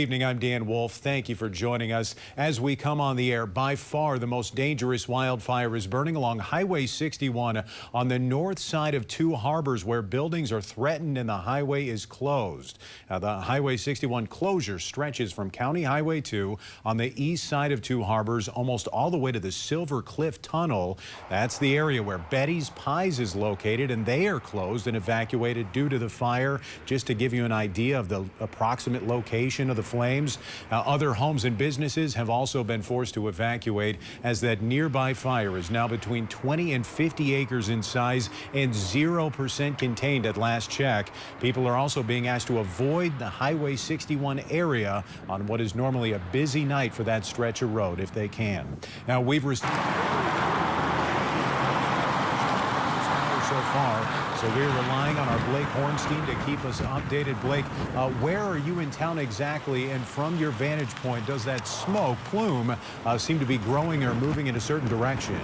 Evening, I'm Dan Wolf. Thank you for joining us. As we come on the air, by far the most dangerous wildfire is burning along Highway 61 on the north side of Two Harbors, where buildings are threatened and the highway is closed. Now, the Highway 61 closure stretches from County Highway 2 on the east side of Two Harbors almost all the way to the Silver Cliff Tunnel. That's the area where Betty's Pies is located, and they are closed and evacuated due to the fire. Just to give you an idea of the approximate location of the flames. Other homes and businesses have also been forced to evacuate, as that nearby fire is now between 20 and 50 acres in size and 0% contained at last check. People are also being asked to avoid the Highway 61 area on what is normally a busy night for that stretch of road if they can. Now, we've received so far, so we're relying on our Blake Hornstein to keep us updated. Blake, where are you in town exactly, and from your vantage point, does that smoke plume seem to be growing or moving in a certain direction?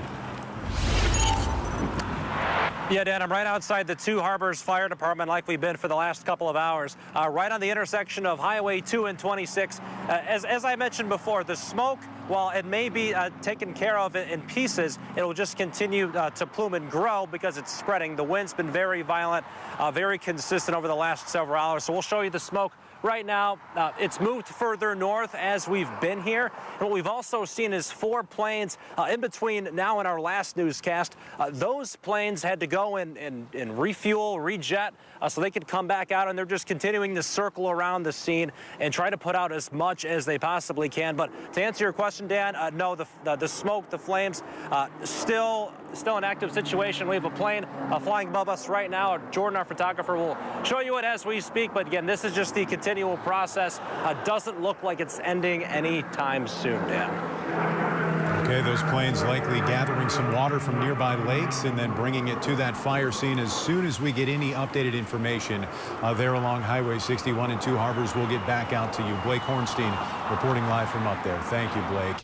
Yeah, Dan, I'm right outside the Two Harbors Fire Department, like we've been for the last couple of hours, right on the intersection of Highway 2 and 26. As I mentioned before, the smoke, while it may be taken care of in pieces, it will just continue to plume and grow because it's spreading. The wind's been very violent, very consistent over the last several hours. So we'll show you the smoke right now. It's moved further north as we've been here. And what we've also seen is 4 planes in between now and our last newscast. Those planes had to go and refuel, rejet, so they could come back out, and they're just continuing to circle around the scene and try to put out as much as they possibly can. But to answer your question, Dan, no, the smoke, the flames, still an active situation. We have a plane flying above us right now. Jordan, our photographer, will show you it as we speak. But again, this is just the continual process. Doesn't look like it's ending anytime soon, Dan. Okay, those planes likely gathering some water from nearby lakes and then bringing it to that fire scene. As soon as we get any updated information there along Highway 61 and Two Harbors, we'll get back out to you. Blake Hornstein reporting live from up there. Thank you, Blake.